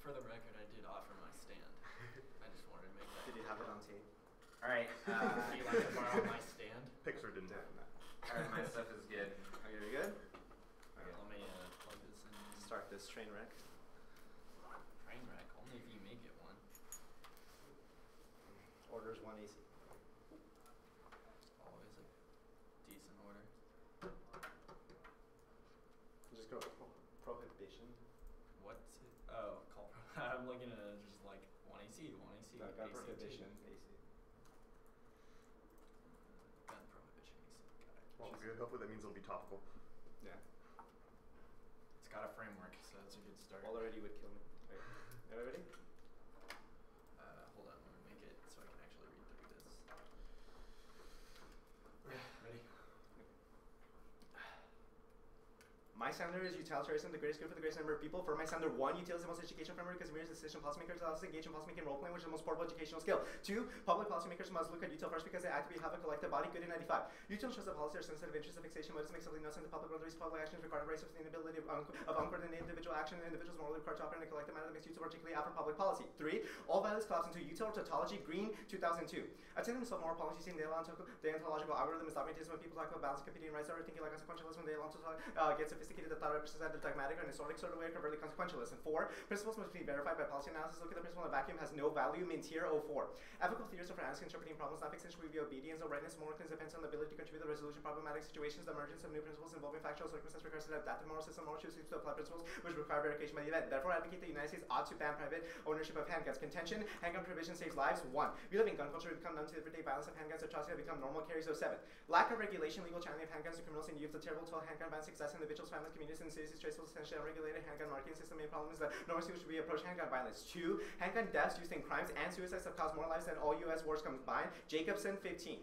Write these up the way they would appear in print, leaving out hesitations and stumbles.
For the record, I did offer my stand. I just wanted to make that. Did you have it on tape? All right. Do you like to borrow my stand? Pixar didn't. All right, my stuff is good. Okay, you good? Okay, let me plug this in. Start this train wreck. Train wreck, only if you make it one. Orders 1 AC. Always a decent order. Just go prohibition. What's it? Oh, call. I'm looking at just like 1 AC, 1 AC. No, gun AC prohibition, two. AC. Gun prohibition AC. Got it. Well, good. Hopefully that means it'll be topical. Yeah. It's got a framework, so that's a good start. Already would kill me. Wait. Everybody? Hold on, I'm gonna make it so I can actually read through this. Yeah, ready? My standard is utilitarianism, the greatest good for the greatest number of people. For my standard, 1, util is the most educational framework because it mirrors decision policymakers allows us to engage in policymaking role playing, which is the most portable educational skill. 2, public policymakers must look at util first because they actively have a collective body. Good in 95. Util shows that policy are sensitive interests of fixation motives make something known in the public world. Public actions require race of sustainability of uncoordinated individual action. And individuals morally required to operate in a collective manner that makes util particularly out for public policy. 3, all values collapse into util or tautology. Green, 2002. Attending moral policy saying the ontological algorithm is dogmatism when people talk about balance competing rights or thinking like consequentialism when they want to get sophisticated the thought represents either dogmatic or an historic sort of way or covertly consequentialist. And 4, principles must be verified by policy analysis. Look at the principle in a vacuum has no value. Mintier 04. Ethical theories of analysis interpreting problems, not fixation should be obedience or rightness. Moral claims depends on the ability to contribute to the resolution of problematic situations. The emergence of new principles involving factual circumstances requires an adaptive moral system. Moral chooses to apply principles which require verification by the event. Therefore, advocate the United States ought to ban private ownership of handguns. Contention: handgun prohibition saves lives. 1. We live in gun culture. We become numb to everyday violence of handguns. Atrocity have become normal. Carries 07. Lack of regulation, legal channeling of handguns to criminals and youth. The terrible toll handgun ban success individuals, families, communities, and cities is traceable to essentially unregulated handgun marketing system. Main problem is that no one should be approach handgun violence. 2. Handgun deaths used in crimes and suicides have caused more lives than all U.S. wars combined. Jacobson 15.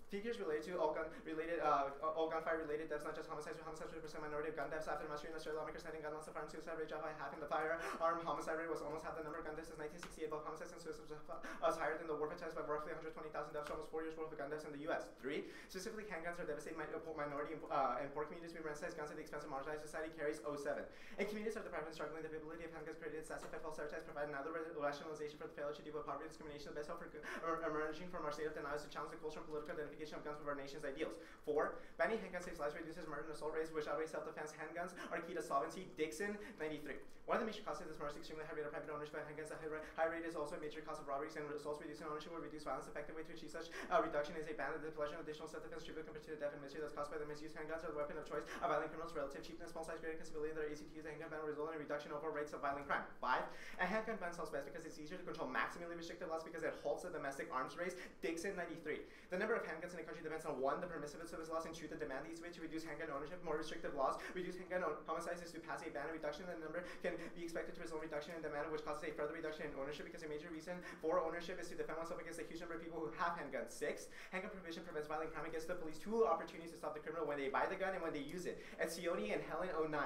Figures related to all gunfire related deaths, not just homicides, with homicides 50% minority of gun deaths after mastery in Australia. Lawmakers citing gun loss of firearm suicide rate dropped by half in the firearm homicide rate was almost half the number of gun deaths since 1968. Both homicides and suicides was higher than the war fatalities by roughly 120,000 deaths, almost 4 years worth of gun deaths in the U.S. 3. Specifically, handguns are devastating minority and poor communities. We randomize guns at the expense of marginalized society. Carries 07. And communities are deprived and struggling. The availability of handguns created excessive false stereotypes provide another rationalization for the failure to deal with poverty and discrimination. The best hope for emerging from our state of denial is to challenge the cultural and political identification of guns with our nation's ideals. 4. Banning handguns saves lives, reduces murder and assault rates, which outweigh self-defense. Handguns are key to solvency. Dixon, 93. One of the major causes of this murder is extremely high rate of private ownership of handguns. The high rate is also a major cause of robberies and assaults. Reducing ownership will reduce violence. Effective way to achieve such reduction is a ban of the possession of additional self-defense tribute compared to the death and misery that's caused by the misuse. Handguns are the weapon of choice of violent criminals. Relative cheapness, small size, greater accessibility, that are easy to use. A handgun ban will result in a reduction of overall rates of violent crime. 5. A handgun ban sells best because it's easier to control maximally restrictive laws because it halts the domestic arms race. Dixon, 93. The number of handguns in a country depends on 1. The permissiveness of its laws, and 2. The demand these way to reduce handgun ownership. More restrictive laws reduce handgun homicides is to pass a ban. A reduction in the number can be expected to result in reduction in demand, which causes a further reduction in ownership because a major reason for ownership is to defend oneself against a huge number of people who have handguns. 6. Handgun prohibition prevents violent crime against the police. 2 opportunities to stop the criminal: when they buy the gun and when they use it. Etzioni and Helen, 09.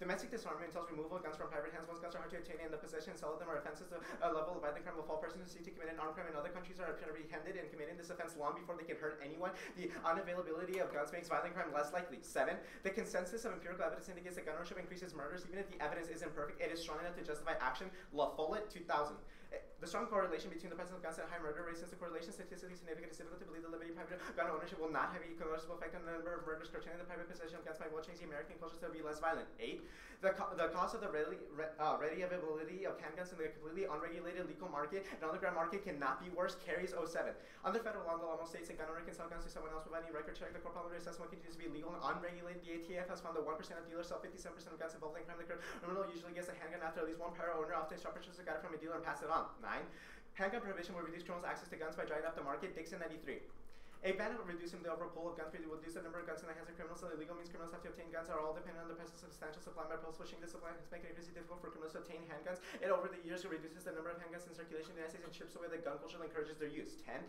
Domestic disarmament entails removal of guns from private hands. Once guns are hard to obtain and the possession and sale of them are offenses, the level of violent crime will fall. Persons who seek to commit an armed crime in other countries are apprehended in committing this offense long before they can hurt anyone. The unavailability of guns makes violent crime less likely. 7. The consensus of empirical evidence indicates that gun ownership increases murders. Even if the evidence is imperfect, it is strong enough to justify action. La Follette, 2000. The strong correlation between the presence of guns and high murder rates, since the correlation statistically significant, it's difficult to believe that limiting private gun ownership will not have a noticeable effect on the number of murders. Curtailing the private possession of guns might well change the American culture to be less violent. 8. The cost of the ready availability of handguns in the completely unregulated legal market and underground market cannot be worse. Carries 07. Under federal law, the law most states a gun owner can sell guns to someone else without any record check. The core problem assessment continues to be legal and unregulated. The ATF has found that 1% of dealers sell 57% of guns involved in crime. The criminal usually gets a handgun after at least one prior owner. Often shoppers got it from a dealer and pass it on. 9. Handgun prohibition will reduce criminals' access to guns by drying up the market. Dixon, 93. A ban will reduce the overall pool of guns, will reduce the number of guns in the hands of criminals. So the legal means criminals have to obtain guns are all dependent on the presence of substantial supply. By switching the supply has made it increasingly difficult for criminals to obtain handguns. It over the years reduces the number of handguns in circulation in the United States and chips away the gun culture that encourages their use. 10.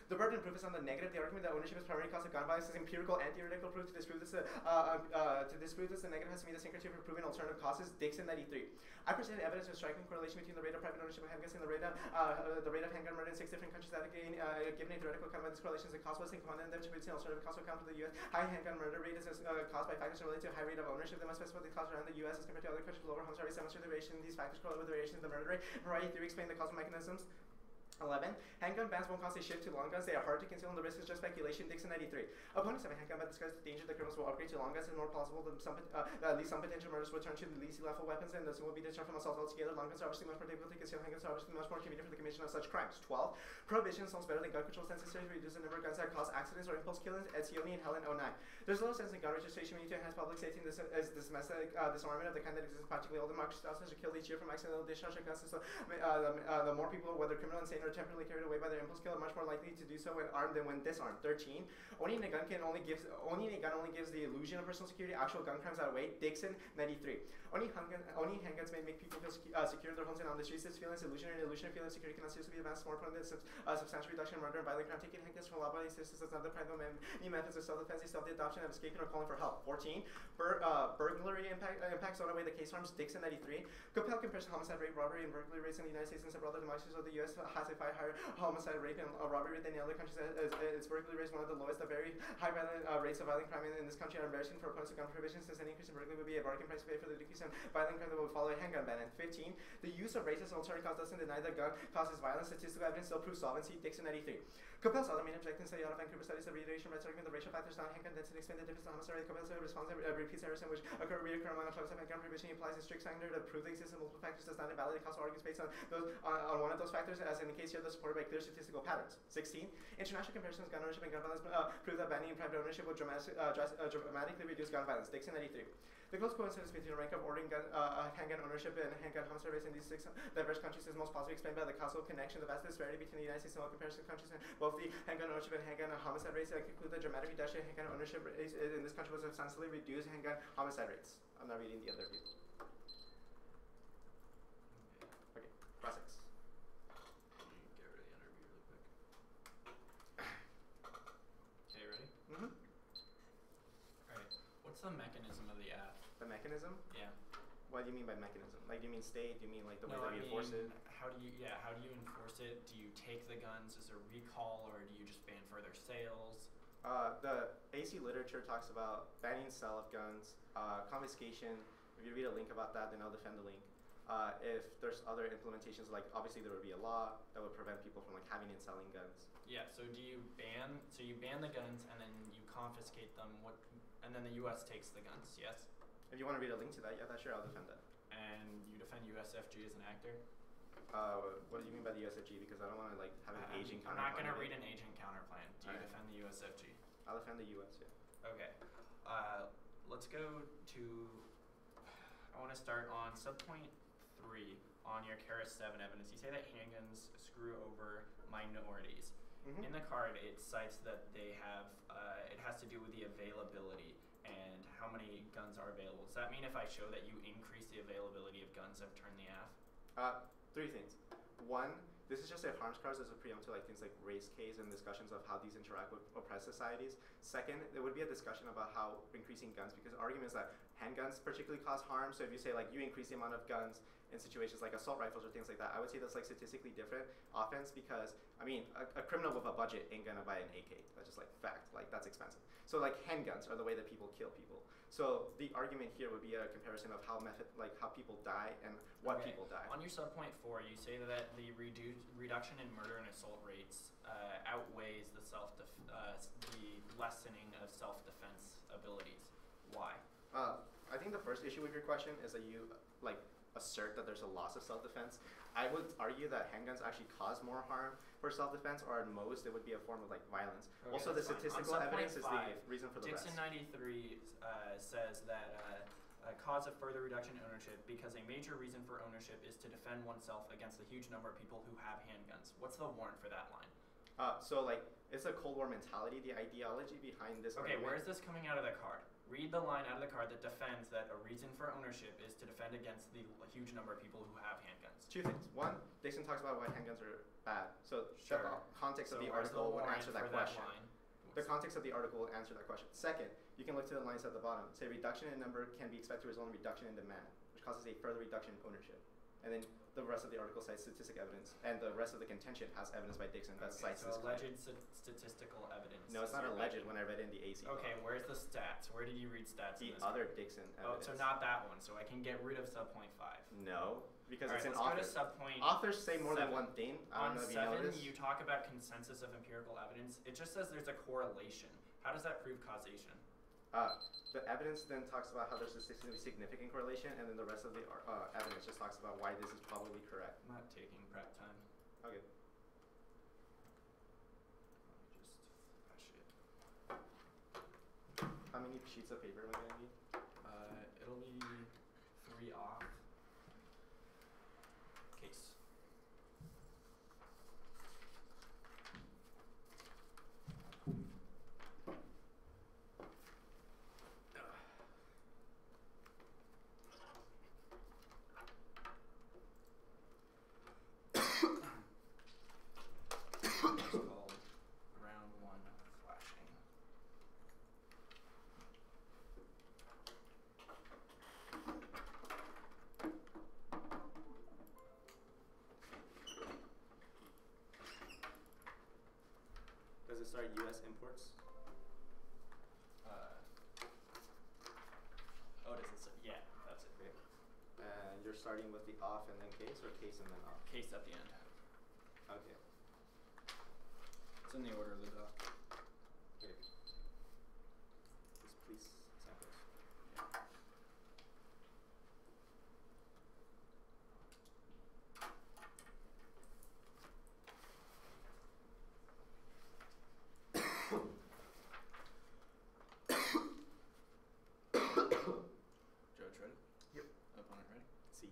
The burden of proof is on the negative. The argument that ownership is primary cause of gun violence is empirical and theoretical proof. To disprove this, the negative has to meet the same criteria for proving alternative causes. Dixon 93. I presented evidence of striking correlation between the rate of private ownership of handguns and the rate of handgun murder in 6 different countries that again, given a theoretical account of this correlation is a cause was and commanded them to produce an alternative causal account for the U.S. High handgun murder rate is caused by factors related to high rate of ownership. They must specify the cause around the U.S. as compared to other countries with lower homicide rates. Demonstrate the relation these factors correlate with the variation in the murder rate. Variety theory explain the causal mechanisms. 11. Handgun bans won't cause a shift to long guns. They are hard to conceal and the risk is just speculation. Dixon 93. Opponents of a handgun but discuss the danger that criminals will upgrade to long guns. It's more plausible that at least some potential murders will turn to the least lethal weapons and those will be deterred from assault altogether. Long guns are obviously much more difficult to conceal. Handguns are obviously much more convenient for the commission of such crimes. 12. Prohibition sounds better than gun control since necessary to reduce the number of guns that cause accidents or impulse killings. Etzioni and Helen 09. There's a little sense in gun registration. We need to enhance public safety and domestic disarmament of the kind that exists in practically all democracies. Thousands are killed each year from accidental discharge of guns. So the more people, whether criminal, insane, or temporarily carried away by their impulse kill, are much more likely to do so when armed than when disarmed. 13. Owning a gun only gives the illusion of personal security. Actual gun crimes outweigh. Dixon 93. Owning handguns may make people feel secure in their homes and on the streets. This feeling is illusionary. Illusion of feeling of security cannot seriously be advanced more important than substantial reduction in murder and violent crime. Taking handguns from law-abiding citizens is another prime new methods of self-defense, the adoption of escaping or calling for help. 14. Burglary impacts on away the case harms. Dixon 93. Compel comparison homicide rate, robbery, and burglary rates in the United States and several other democracies of the U.S. has a far higher homicide rate and robbery rate than the other countries. Its burglary rate is one of the lowest. The very high rates of violent crime in this country are embarrassing for opponents of gun prohibition, since any increase in burglary would be a bargain price to pay for the decrease in violent crime that would follow a handgun ban. And 15. The use of racist and alternative cause doesn't deny that gun causes violence. Statistical evidence still proves solvency. Dixon 93. Compels other main objectives study out of Vancouver studies the reiteration rights argument, the racial factors down handgun density explain the difference in homicide rate. Compels response repeats errors in which reoccur among clubs of handgun prohibition. Implies a strict standard of prove the existence of multiple factors does not invalidate causal arguments based on one of those factors, as in the case here that's supported by clear statistical patterns. 16. International comparisons of gun ownership and gun violence prove that banning private ownership would dramatically reduce gun violence. Dixon 93. The close coincidence between the rank of ordering handgun ownership and handgun homicide rates in these 6 diverse countries is most possibly explained by the causal connection. The vast disparity between the United States and all comparison countries in both the handgun ownership and handgun homicide rates conclude that dramatic reduction in handgun ownership rates in this country was substantially reduced handgun homicide rates. I'm not reading the other view. Okay, process. Get rid of the interview really quick. Okay, ready? Mm-hmm. Alright. What's the mechanism of the app? The mechanism? Yeah. What do you mean by mechanism? Like, do you mean state? Do you mean like the way No, that we enforce it? How do you enforce it? Do you take the guns? Is there recall, or do you just ban further sales? The AC literature talks about banning sale of guns, confiscation. If you read a link about that, then I'll defend the link. If there's other implementations, like obviously there would be a law that would prevent people from like having and selling guns. Yeah. So do you ban? So you ban the guns and then you confiscate them. And then the U.S. takes the guns. Yes. If you want to read a link to that, yeah, sure, I'll defend that. And you defend USFG as an actor? What do you mean by the USFG? Because I don't want to like have an aging I'm counter. not going to read an aging counter plan. Do you defend the USFG? I'll defend the US, yeah. Okay. Let's go to, I want to start on subpoint 3 on your Keras 7 evidence. You say that handguns screw over minorities. Mm-hmm. In the card, it cites that they have, it has to do with the availability and how many guns are available. Does that mean if I show that you increase the availability of guns, I've turned the AF? 3 things. 1, this is just a harms cards as a preempt to like things like race case and discussions of how these interact with oppressed societies. 2nd, there would be a discussion about how increasing guns, because the argument is that handguns particularly cause harm. So if you say like you increase the amount of guns in situations like assault rifles or things like that, I would say that's like statistically different offense, because I mean a criminal with a budget ain't gonna buy an AK. That's just like fact. Like that's expensive. So like handguns are the way that people kill people. So the argument here would be a comparison of how how people die and what people die. On your subpoint 4, you say that the reduction in murder and assault rates outweighs the lessening of self-defense abilities. Why? I think the first issue with your question is that you assert that there's a loss of self-defense. I would argue that handguns actually cause more harm for self-defense, or at most it would be a form of violence. Okay, also, the statistical evidence is the 5, reason for the Dixon rest. 93 says that a cause of further reduction in ownership because a major reason for ownership is to defend oneself against the huge number of people who have handguns. What's the warrant for that line? It's a Cold War mentality, the ideology behind this Okay, argument. where is this coming out of the card? Read the line out of the card that defends that a reason for ownership is to defend against the huge number of people who have handguns. 2 things. 1, Dixon talks about why handguns are bad. So Sure. the context So of the where's article will warrant answer for that question. line? The context of the article will answer that question. Second, you can look to the lines at the bottom. Say reduction in number can be expected to result in reduction in demand, which causes a further reduction in ownership. And then the rest of the article cites statistical evidence, and the rest of the contention has evidence by Dixon that cites so this claim. alleged statistical evidence. No, it's not alleged when I read it in the AC. Okay, where's the stats? Where did you read stats in The this other one? Dixon Oh, evidence. so not that one. So I can get rid of subpoint 5. No, because Alright, it's an let's author. go to subpoint Authors say more than 7. one thing. I don't On know if 7, you know this. you talk about consensus of empirical evidence. It just says there's a correlation. How does that prove causation? The evidence then talks about how there's a statistically significant correlation, and then the rest of the evidence just talks about why this is probably correct. I'm not taking prep time. Okay. Let me just flash it. How many sheets of paper am I gonna need? It'll be 3 off. Case. It's called round 1 flashing. Does it start U.S. imports? Oh, does it say? Yeah, that's it. Okay. And you're starting with the off and then case, or case and then off? Case at the end. Okay. It's in the order of the doc. Okay. Just please samples. George, ready? Yep. Opponent ready? C.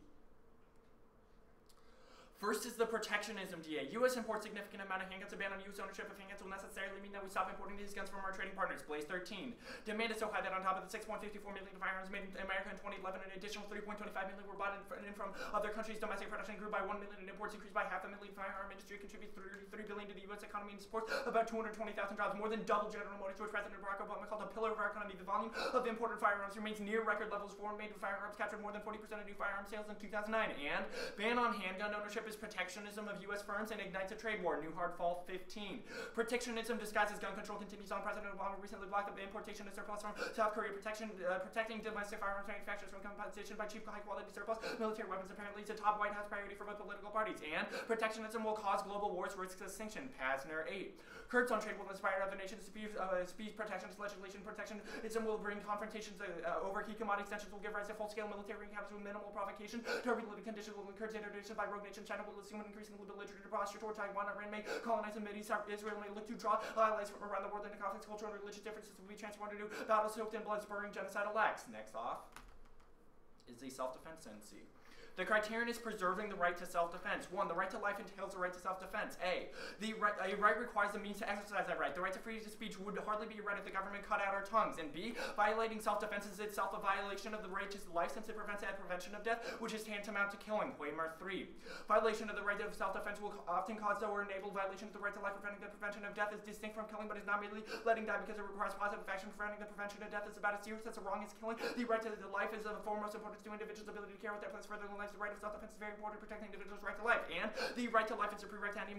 First is the protectionism DA. U.S. imports significant amount of handguns. A ban on U.S. ownership of handguns will necessarily mean that we stop importing these guns from our trading partners. Blaze 13. Demand is so high that on top of the 6.54 million firearms made in America in 2011, an additional 3.25 million were bought in from other countries. Domestic production grew by 1 million and imports increased by 500,000. Firearm industry contributes 33 billion to the U.S. economy and supports about 220,000 jobs, more than double General Motors, which President Barack Obama called a pillar of our economy. The volume of imported firearms remains near record levels. Foreign-made firearms captured more than 40% of new firearm sales in 2009. And ban on handgun ownership is protectionism of U.S. firms and ignites a trade war. New Hard Fall 15. Protectionism disguised as gun control continues on. President Obama recently blocked the importation of surplus from South Korea, protecting domestic firearms manufacturers from compensation by cheap, high-quality surplus military weapons. Apparently, it's a top White House priority for both political parties. And protectionism will cause global wars, risks extinction. Pasner 8. Curbs on trade will inspire other nations to speed protectionist legislation. Protectionism will bring confrontations over key commodity extensions, will give rise to full-scale military encounters with minimal provocation. Turbulent conditions will encourage introduction by rogue nations. China will assume an increasingly belligerent posture toward Taiwan. Iran may colonize the Mideast. Israel may look to draw allies from around the world into conflicts. Cultural and religious differences will be transformed into battles soaked in blood, spurring genocidal acts. Next off is the self-defense NC. The criterion is preserving the right to self-defense. 1. The right to life entails the right to self-defense. A right requires the means to exercise that right. The right to freedom of speech would hardly be a right if the government cut out our tongues. And B, violating self-defense is itself a violation of the right to life since it prevents the prevention of death, which is tantamount to killing. Weimar 3. Violation of the right of self-defense will often cause or enable violation of the right to life. Preventing the prevention of death is distinct from killing, but is not merely letting die because it requires positive action. Preventing the prevention of death is about as serious as a wrong as killing. The right to life is of foremost importance to individuals' ability to care what their place further than life. The right of self-defense is very important, protecting individuals' right to life. And the right to life is a prerequisite to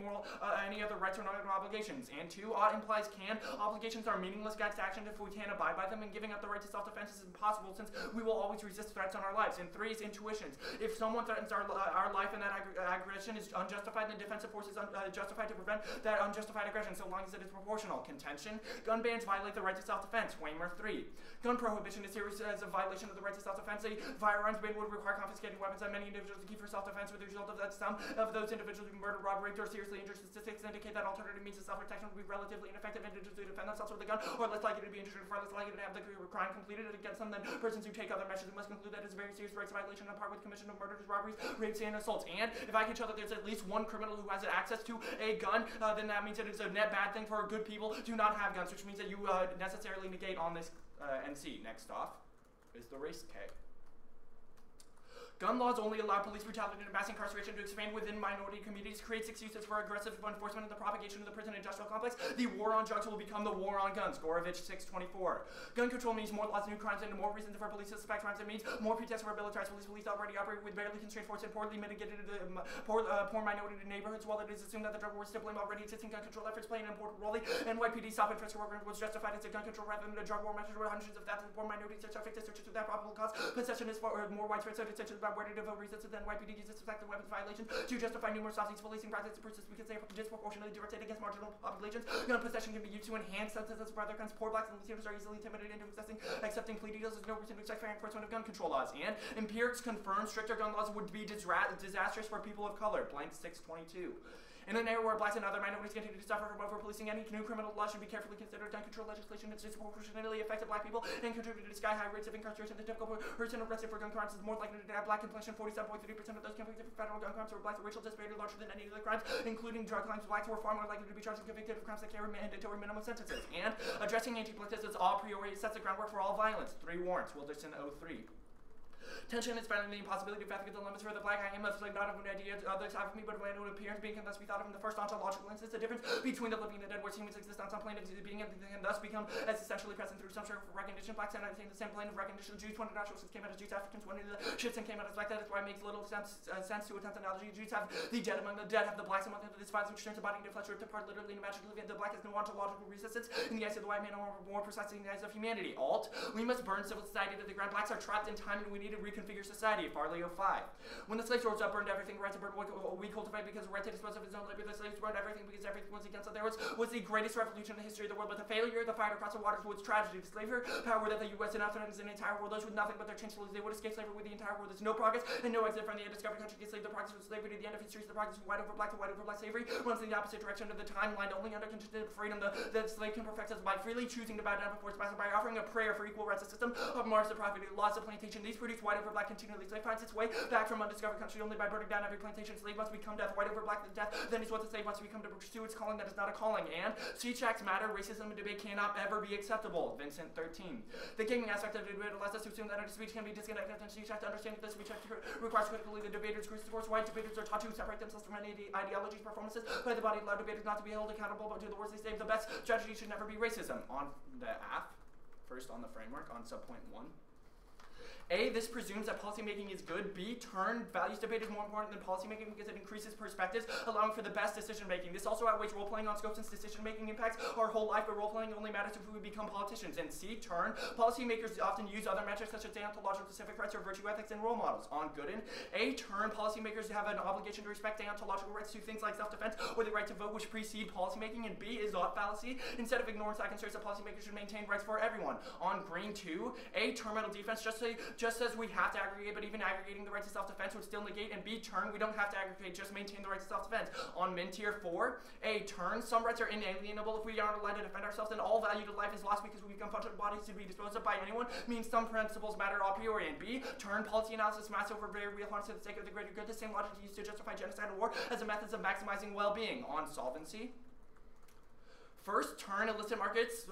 any other rights or obligations. And 2, ought implies can. Obligations are meaningless guides to action if we can't abide by them, and giving up the right to self-defense is impossible since we will always resist threats on our lives. And 3 is intuitions. If someone threatens our life and that aggression is unjustified, then defensive force is justified to prevent that unjustified aggression so long as it is proportional. Contention. Gun bans violate the right to self-defense. Weimar 3. Gun prohibition is serious as a violation of the right to self-defense. A firearms ban would require confiscating weapons that many individuals to keep for self-defense, with the result of that some of those individuals who murder, rob, raped, or seriously injured. Statistics indicate that alternative means of self-protection would be relatively ineffective. Individuals who defend themselves with a gun are less likely to be injured, far less likely to have the crime completed against them than persons who take other measures. We must conclude that it's a very serious rights violation on par with commission of murders, robberies, rapes, and assaults. And if I can show that there's at least one criminal who has access to a gun, then that means that it's a net bad thing for good people to not have guns, which means that you necessarily negate on this NC. Next off is the race K. Gun laws only allow police brutality and mass incarceration to expand within minority communities, creates excuses for aggressive enforcement and the propagation of the prison industrial complex. The war on drugs will become the war on guns. Gorovich 624. Gun control means more laws, new crimes, and more reasons for police to suspect crimes. It means more pretexts for militarized police. Police already operate with barely constrained force and poorly mitigated poor minority neighborhoods. While it is assumed that the drug war is still blame already existing gun control efforts play an important role. NYPD stop and frisk program was justified as a gun control rather than a drug war measure where hundreds of thousands of poor minorities are subject to searches without probable cause. Possession is far more widespread, so detention about where to devote reasons. Then NYPD uses suspected weapons violations to justify numerous of these policing practices because they are disproportionately directed against marginal populations. Gun possession can be used to enhance sentences for other guns. Poor blacks and Latinos are easily intimidated into accepting plea deals. There's no reason to expect fair enforcement of gun control laws. And empirics confirm stricter gun laws would be disastrous for people of color. Blank 622. In an era where blacks and other minorities continue to suffer from over-policing, any new criminal law should be carefully considered. Gun control legislation that disproportionately affected black people and contributed to sky-high rates of incarceration. The typical person arrested for gun crimes is more likely to have black complexion. 47.3% of those convicted for federal gun crimes were blacks. The racial disparity larger than any other crimes, including drug crimes. Blacks were far more likely to be charged and convicted of crimes that carry mandatory minimum sentences. And addressing anti-blackness a priori sets the groundwork for all violence. 3 warrants. Wilderson 03. Tension is found in the impossibility of ethical dilemmas for the black. I am like not of an idea others have of me, but when it appears being can thus be thought of in the first ontological instance. The difference between the living and the dead, where humans exist on some plane of being and thus become as essentially present through some sort of recognition. Blacks and I attain the same plane of recognition. Jews pointed out Jews came out as Jews, Africans went into the ships and came out as black. That is why it makes little sense to attempt analogy. Jews have the dead among the dead, have the blacks among them. This violence which turns the body into flesh, ripped apart literally and imaginatively. The black has no ontological resistance in the eyes of the white man, or more precisely in the eyes of humanity. Alt, we must burn civil society to the ground. Blacks are trapped in time and we need to reconfigure society. Farley 05. When the slave lords burned everything, the right to burn what we cultivate because the right to dispose of his own labor. The slaves burned everything because everything was against it. There was the greatest revolution in the history of the world, but the failure, the fight across the waters was tragedy. The slave power that the U.S. and threatens the entire world. Those with nothing but their chains they would escape slavery with the entire world. There's no progress and no exit from the undiscovered country. Get slave. The progress of slavery to the end of history is the progress from white over black to white over black slavery runs in the opposite direction of the timeline. Only under conditions of freedom the slave can perfect us by freely choosing to bow down before its master, by offering a prayer for equal rights. A system of Mars, the property, the laws of plantation. These produce white over black continually. Slave finds its way back from undiscovered country only by burning down every plantation. Slave must become death, white over black death. Then is what the slave must become to pursue its calling that is not a calling. And speech acts matter. Racism and debate cannot ever be acceptable. Vincent 13. The gaming aspect of the debate allows us to assume that a speech can be disconnected from speech act. To understand that the speech act requires critically the debaters' discourse. White debaters are taught to separate themselves from any ideologies, performances by the body. Allow debaters not to be held accountable, but to the words they say. The best strategy should never be racism. On the AF, first on the framework, on subpoint 1. A, this presumes that policymaking is good. B, turn values debate is more important than policymaking because it increases perspectives, allowing for the best decision making. This also outweighs role-playing on scope since decision making impacts our whole life, but role-playing only matters if we become politicians. And C, turn policymakers often use other metrics such as deontological civic rights or virtue ethics and role models. On Gooden, A, turn policymakers have an obligation to respect deontological rights to things like self-defense or the right to vote, which precede policymaking. And B is ought fallacy. Instead of ignorance that concerns that policymakers should maintain rights for everyone. On Green 2, A, terminal defense just as we have to aggregate, but even aggregating the right to self-defense would still negate. And B, turn, we don't have to aggregate, just maintain the right to self-defense. On Min Tier 4, A, turn, some rights are inalienable. If we aren't allowed to defend ourselves, then all value to life is lost because we become functional bodies to be disposed of by anyone, means some principles matter a priori. And B, turn, policy analysis mass over very real harms for the sake of the greater good. The same logic used to justify genocide and war as a methods of maximizing well-being. On solvency, first, turn illicit markets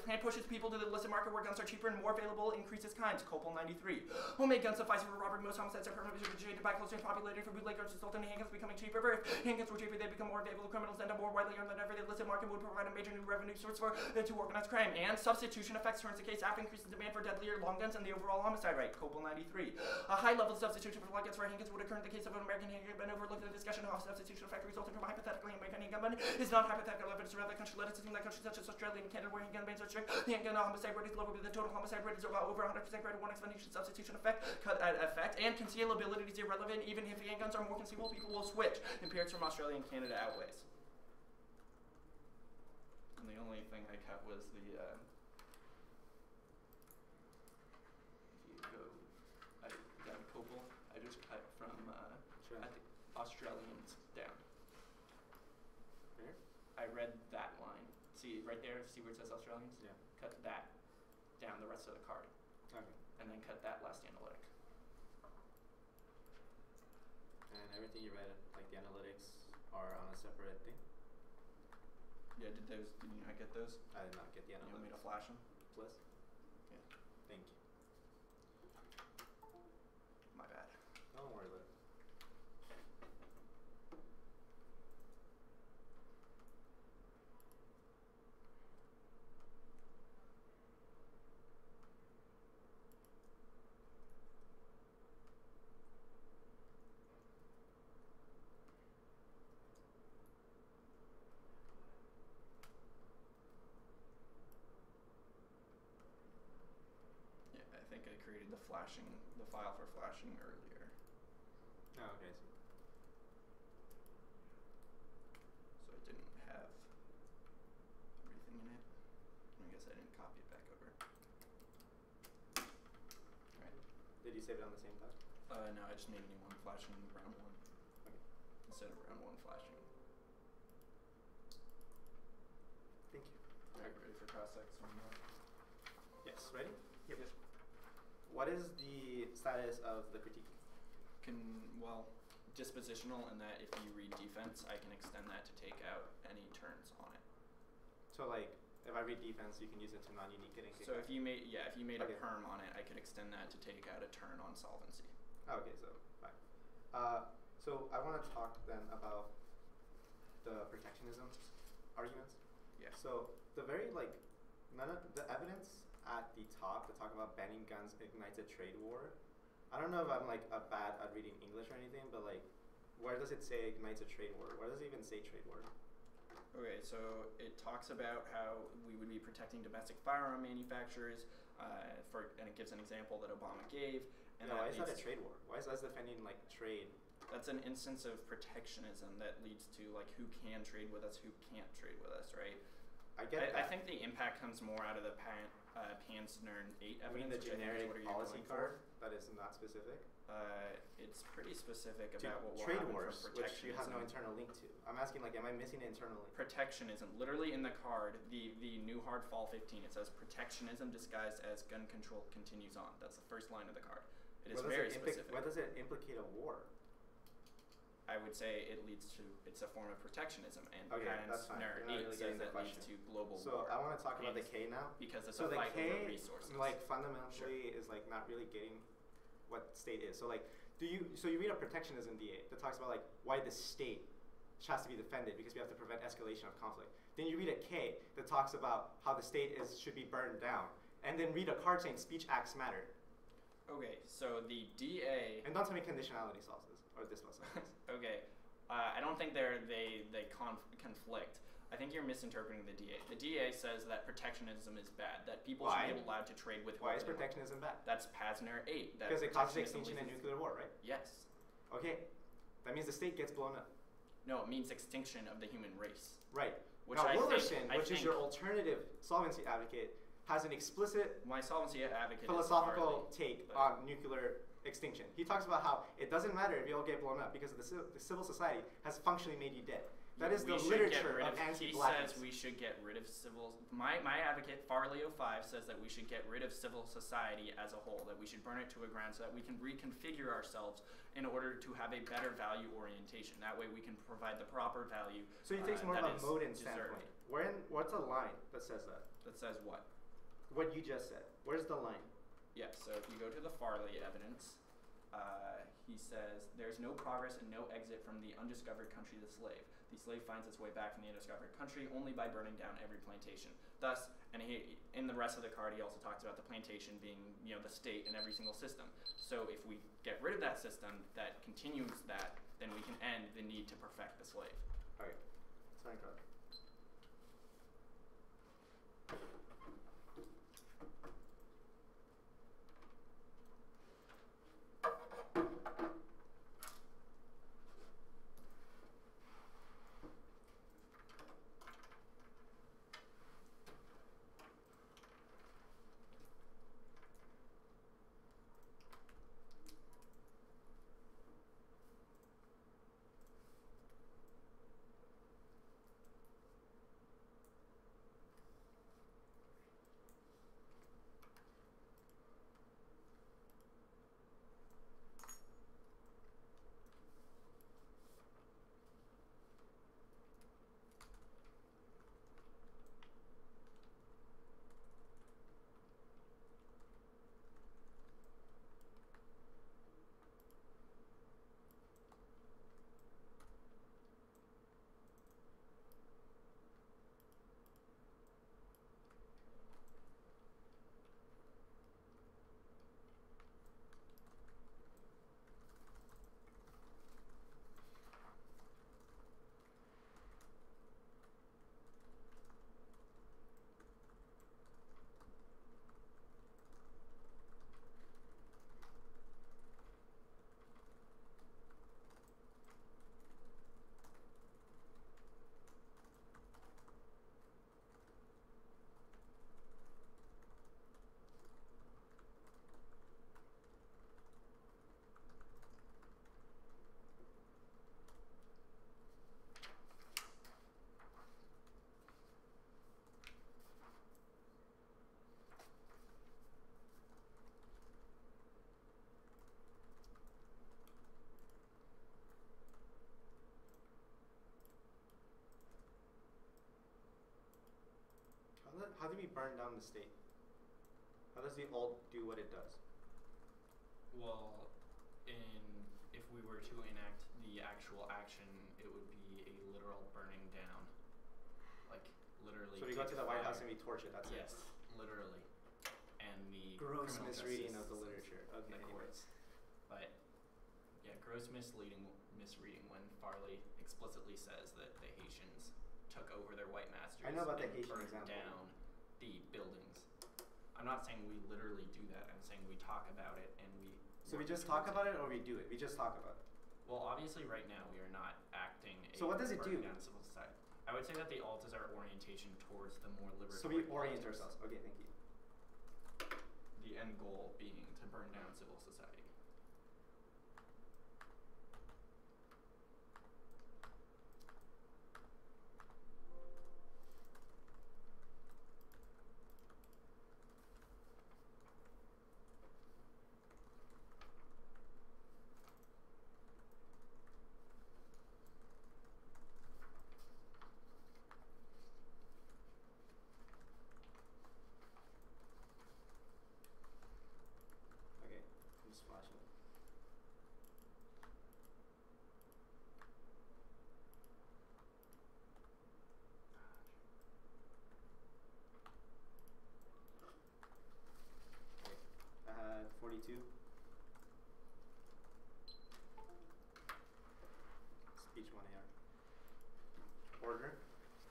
plan pushes people to the illicit market where guns are cheaper and more available, increases crimes. Copal 93. Homemade guns suffice for robbery. Most homicides are perpetrated by close range populated for bootleg guns, result in handguns becoming cheaper. But if handguns were cheaper, they become more available. Criminals end up more widely armed than ever. The illicit market would provide a major new revenue source to organized crime. And substitution effects turns the case after increases demand for deadlier long guns and the overall homicide rate. Copal 93. A high level of substitution for long guns for handguns would occur in the case of an American handgun, but overlooked in the discussion of how substitution effect resulting from a hypothetically American handgun is not hypothetical evidence. Rather, country let us assume that countries such as Australia and Canada, where handgun bans are strict, the handgun homicide rate is lower, but the total homicide rate is about over 100% greater. One explanation: substitution effect, and concealability is irrelevant. Even if handguns are more concealable, people will switch. Empirics from Australia and Canada outweighs. And the only thing I cut was the. I got Copal. I just cut from Australians down. Where? I read that line. See right there, see where it says Australians? Yeah. Cut that down the rest of the card. Okay. And then cut that last analytic. And everything you read, like the analytics, are on a separate thing? Yeah, did you not get those? I did not get the analytics. You want me to flash them? Plus? Yeah. Thank you. My bad. flashing, the file for flashing earlier. Oh, okay. So it didn't have everything in it. I guess I didn't copy it back over. Alright. Did you save it on the same time? No, I just made a new one flashing round 1. Okay. Instead of round 1 flashing. Thank you. Alright, ready for cross-sex on that? Yes, ready? Yep. What is the status of the critique? Well, dispositional in that if you read defense, I can extend that to take out any turns on it. So like, if I read defense, you can use it to non-unique getting kicked So out. if you made, if you made Okay. a perm on it, I could extend that to take out a turn on solvency. Okay, so fine. So I want to talk then about the protectionism arguments. Yeah. So the very none of the evidence at the top to talk about banning guns ignites a trade war. I don't know if I'm bad at reading English or anything, but where does it say ignites a trade war? Where does it even say trade war? Okay, so it talks about how we would be protecting domestic firearm manufacturers, and it gives an example that Obama gave. And why is that a trade war? Why is that defending trade? That's an instance of protectionism that leads to who can trade with us, who can't trade with us, right? I get that. I think the impact comes more out of the Pansnern 8 evidence. I mean the which I think is generic what you're policy going for. card that is not specific. It's pretty specific To about what will trade happen wars, from which you have no protectionism. internal link to. I'm asking am I missing an internal link? Protectionism, literally in the card, the new hard fall 15, it says protectionism disguised as gun control continues on. That's the first line of the card. It is very specific. What does it implicate a war? I would say it leads to, it's a form of protectionism, and Okay, that's fine. Pansner You're not 8 really says getting the that leads question. to global So war. I want to talk about the K now. Because it's So a the fight K, over resources. fundamentally is not really getting what state is. So you read a protectionism DA that talks about why the state has to be defended because we have to prevent escalation of conflict. Then you read a K that talks about how the state should be burned down, and then read a card saying speech acts matter. Okay, so the DA. And don't tell me conditionality solves this or this solves this. Okay, I don't think they conflict. I think you're misinterpreting the DA. The DA says that protectionism is bad, that people should be allowed to trade with. Why is protectionism bad? That's Pansner 8. Because it causes extinction and nuclear war, right? Yes. Okay, that means the state gets blown up. No, it means extinction of the human race. Right. Which now, I Wilderson, think, which is your alternative solvency advocate, has an explicit my solvency advocate philosophical is take on nuclear extinction. He talks about how it doesn't matter if you all get blown up because the civil society has functionally made you dead. That is the literature of anti-blackness. He says we should get rid of civil. My advocate Farleo 5 says that we should get rid of civil society as a whole. That we should burn it to a ground so that we can reconfigure ourselves in order to have a better value orientation. That way we can provide the proper value. So he takes more of a modin deserved. standpoint. What's a line that says that? That says what? What you just said. Where's the line? Yeah. So if you go to the Farley evidence, he says there's no progress and no exit from the undiscovered country of the slave. The slave finds its way back from the undiscovered country only by burning down every plantation. Thus, and in the rest of the card, he also talks about the plantation being, the state in every single system. So if we get rid of that system that continues that, then we can end the need to perfect the slave. Okay. Sorry, Carl. how do we burn down the state? How does the alt do what it does? Well, if we were to enact the actual action, it would be a literal burning down. Like, literally. So we go to the White House and we torch it, that's it? Yes, literally. And the Gross criminal misreading of justice the literature. Okay, the courts. But, yeah, gross misreading when Farley explicitly says that the Haitians took over their white masters I know about the and Haitian burned example. down the buildings. I'm not saying we literally do that. I'm saying we talk about it and we. So we just talk about it or we do it? We just talk about it? Well, obviously, right now we are not acting. So what does it do? Down civil society. I would say that the alt is our orientation towards the more liberatory. So we orient politics. ourselves. Okay, thank you. The end goal being to burn down civil society. Okay, I'm just flashing it. Okay, I had 42. Speech 1AR. Order.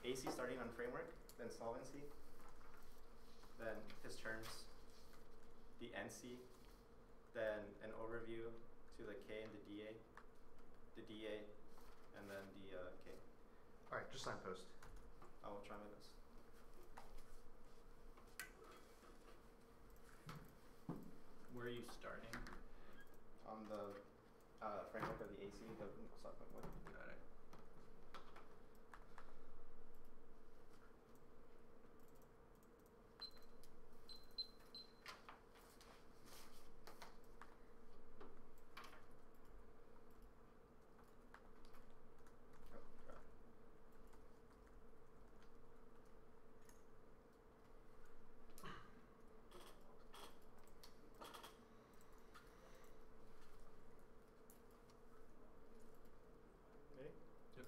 AC starting on framework, then solvency, then his terms, the NC, then an overview to the K and the DA, and then the K. All right, just signpost. I will try my best. Where are you starting? On the framework of the AC, the supplement one. Got it. Oh, crap. Ready? Yep.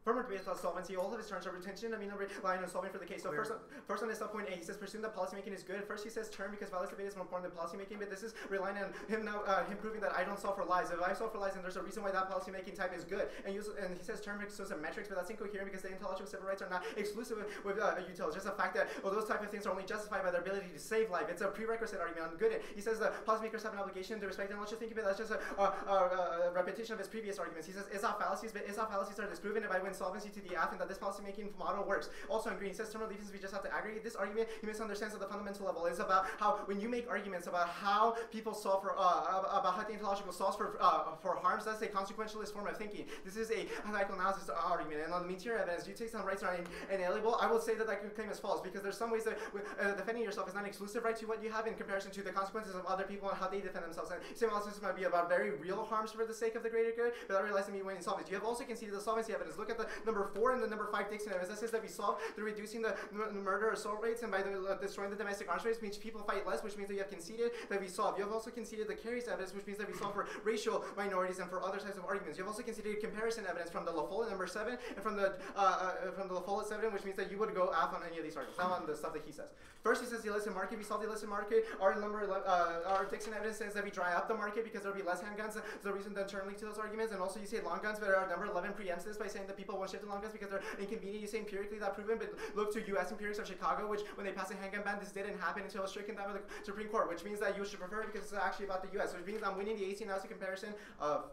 Framework based on solvency, all of his terms are retention, relying on solving for the case. So first on this subpoint A, he says presume that policymaking is good. First he says term because valid debate is more important than policymaking, but this is relying on him now him proving that I don't solve for lies. If I solve for lies, then there's a reason why that policymaking type is good. And he says term because of metrics, but that's incoherent because the intellectual civil rights are not exclusive with util. It's just the fact that those type of things are only justified by their ability to save life. It's a prerequisite argument on good. He says the policymakers have an obligation to respect, and let's just think of it as just a repetition of his previous arguments. He says is-off fallacies, but is-off fallacies are disproven if I win solvency to the F, and that this policymaking model works. Also in green, he says terminal defense we just have to aggregate. This argument he misunderstands at the fundamental level. It's about how when you make arguments about how people solve for about how the intellectual solves for harms, that's a consequentialist form of thinking. This is a psychoanalysis argument, and on the material evidence, you take some rights are inalienable. I will say that claim is false because there's some ways that defending yourself is not an exclusive right to what you have in comparison to the consequences of other people and how they defend themselves. And same analysis might be about very real harms for the sake of the greater good, but I realize that me winning solvency. You have also conceded the solvency evidence. Look at the number 4 and the number 5 Dixon evidence. That says that we solve through reducing the murder assault rates and by destroying the domestic arms rates, means people fight less, which means that you have conceded that we solve. You have also conceded the carries evidence, which means that we solve for racial minorities and for other types of arguments. You have also conceded comparison evidence from the La Follette number 7 and from the La Follette 7, which means that you would go off on any of these arguments. Not on the stuff that he says. First, he says the illicit market. We solve the illicit market. Our Dixon evidence says that we dry up the market because there will be less handguns. That's the reason that turn link to those arguments. And also, you say long guns, but our number 11 preempts this by saying that people won't shift to long guns because they're inconvenient. You say empirically that proven, but look to U.S. empirics of Chicago, which when they passed a handgun ban, this didn't happen until it was stricken down by the Supreme Court, which means that you should prefer it because it's actually about the U.S. Which means I'm winning the AC analysis comparison of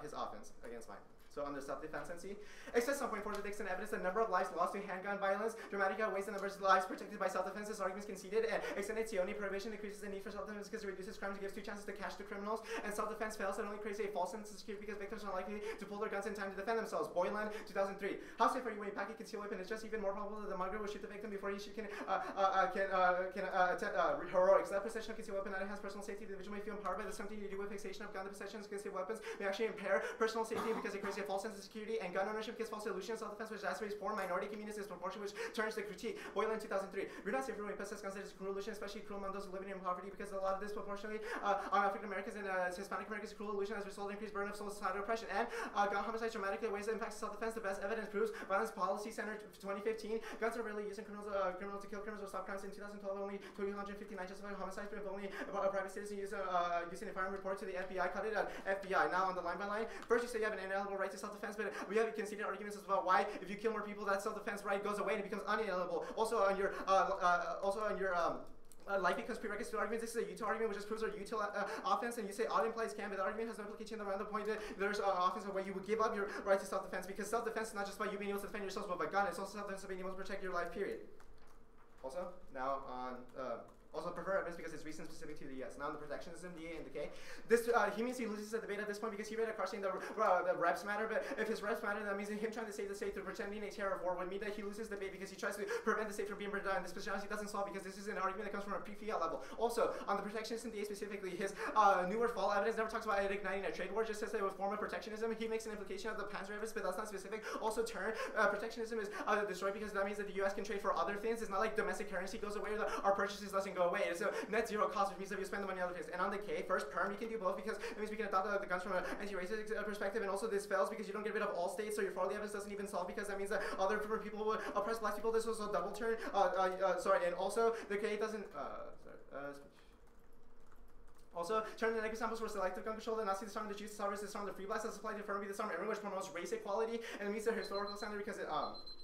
his offense against mine. So under self-defense NC. Except some point for the Dixon evidence, the number of lives lost to handgun violence dramatically outweighs the number of lives protected by self-defense. This argument is conceded, and extended Sione prohibition increases the need for self-defense because it reduces crimes and gives 2 chances to catch the criminals, and self-defense fails, it only creates a false sense of security because victims are likely to pull their guns in time to defend themselves. Boylan, 2003. How safe are you when you pack a concealed weapon? It's just even more probable that the mugger will shoot the victim before he can attempt heroics. That possession of concealed weapon not enhance personal safety. The individual may feel empowered by the something to do with fixation of gun. The possession of concealed weapons may actually impair personal safety because it creates a a false sense of security, and gun ownership gives false illusion of self-defense, which exacerbates poor minority communities disproportion, which turns the critique. Boylan 2003. We're not safe from rape as considered cruel illusion, especially cruel among those living in poverty, because a lot of disproportionately on African Americans and Hispanic Americans, cruel illusion as a result of increased burden of societal oppression. And gun homicides dramatically ways that impacts self-defense. The best evidence proves Violence Policy Center 2015. Guns are rarely used in criminals to kill criminals or stop crimes. In 2012, only 259 justified homicides, but only a private citizen using a firearm report to the FBI. Cut it FBI. Now on the line by line. First, you say you have an inalienable right to self-defense, but we have conceded arguments about why, if you kill more people, that self-defense right goes away and it becomes unalienable. Also on your life becomes prerequisite to arguments. This is a util argument, which just proves our util offense, and you say all implies can, but the argument has no implication around the point that there's offense where you would give up your right to self-defense, because self-defense is not just by you being able to defend yourself but by gun, it's also self-defense of being able to protect your life, period. Also, now on also prefer evidence because it's recent specific to the US. Now on the protectionism, DA and the K. This he means he loses the debate at this point because he read a crushing the reps matter, but if his reps matter, that means him trying to save the state through pretending a terror of war would mean that he loses the debate because he tries to prevent the state from being burned down. This position he doesn't solve because this is an argument that comes from a pre-fiat level. Also, on the protectionism DA specifically, his newer fall evidence never talks about it igniting a trade war, just says that it was a form of protectionism. He makes an implication of the Panzer evidence, but that's not specific. Also, protectionism is destroyed because that means that the US can trade for other things. It's not like domestic currency goes away or our purchases doesn't go away. It's a net zero cost, which means that we spend the money on other things. And on the K, first, perm, you can do both because it means we can adopt the guns from an anti-racist perspective, and also this fails because you don't get rid of all states, so your Farley evidence doesn't even solve because that means that other people will oppress black people. This was a double turn. And also the K doesn't. Also, turning the examples for selective gun control, the Nazi disarm, the Jews disarm, the free blacks as applied to affirmative disarm, everyone which promotes race equality, and it means the historical standard because it,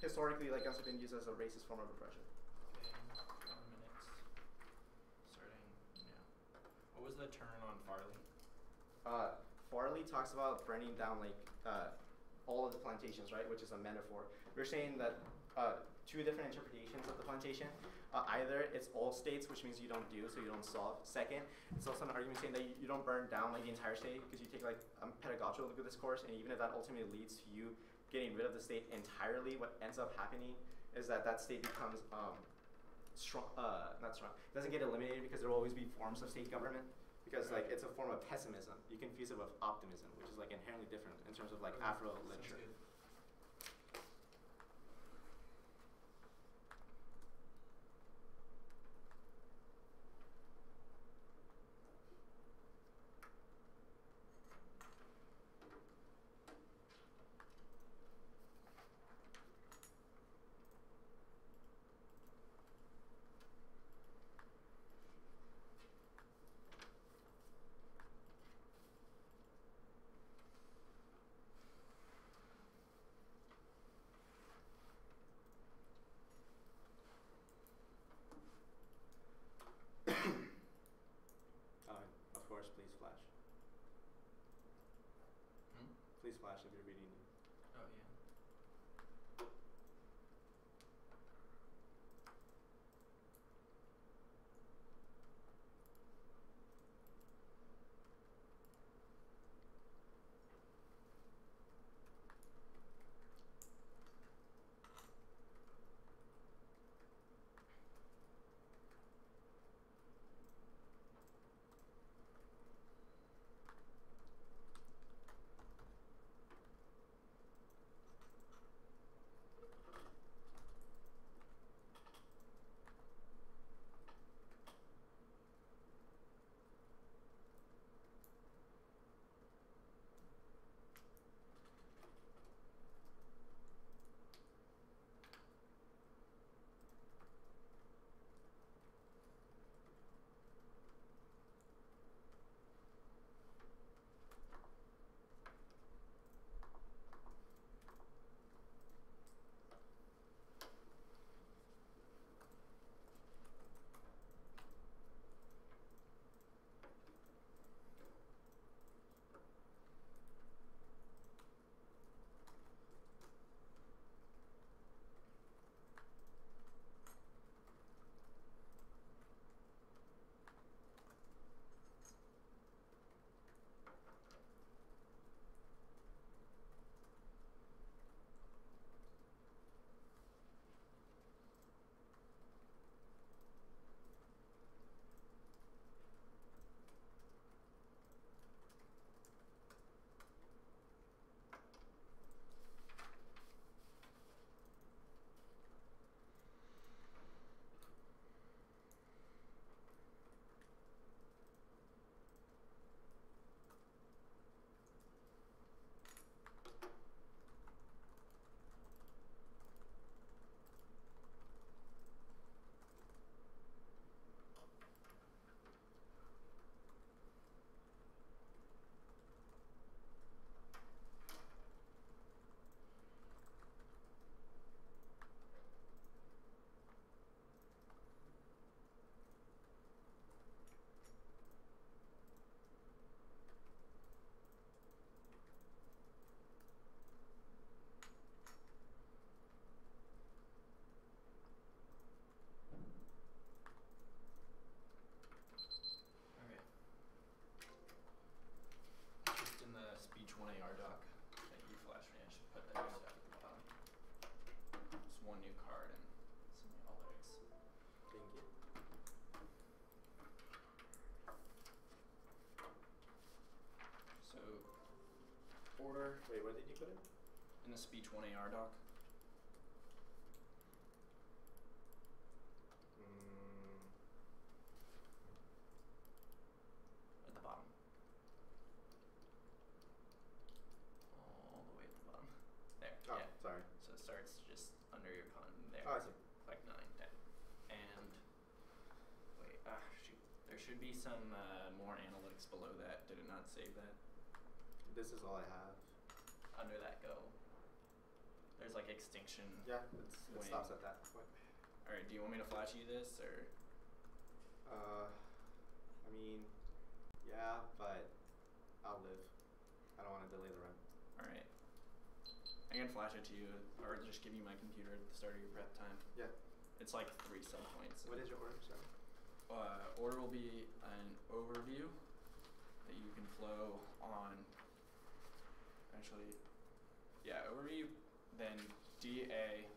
historically, like, guns have been used as a racist form of oppression. What was the turn on Farley? Farley talks about burning down like all of the plantations, right? Which is a metaphor. We're saying that two different interpretations of the plantation. Either it's all states, which means you don't do, so you don't solve. Second, it's also an argument saying that you don't burn down like the entire state because you take like a pedagogical look at this course, and even if that ultimately leads to you getting rid of the state entirely, what ends up happening is that that state becomes not strong. It doesn't get eliminated because there will always be forms of state government. Because like it's a form of pessimism. You confuse it with optimism, which is like inherently different in terms of like Afro literature. Please flash. Please flash if you're reading. Oh, yeah. one new card and some analytics. Thank you. So, order Wait, where did you put it? in the speech 1AR doc. At the bottom. All the way at the bottom. There, Oh, yeah. sorry. So it starts just under your con there. Oh, I see. Like 9, 10. And wait, shoot. There should be some more analytics below that. Did it not save that? This is all I have. Under that go. There's like extinction. Yeah, it Wait. stops at that point. Alright, do you want me to flash you this or? I mean, yeah, but I'll live. I don't want to delay the run. Alright. I can flash it to you or just give you my computer at the start of your prep time. Yeah. It's like 3 sub points. What is your order, sorry? Order will be an overview that you can flow on. Actually, yeah, overview, then DA,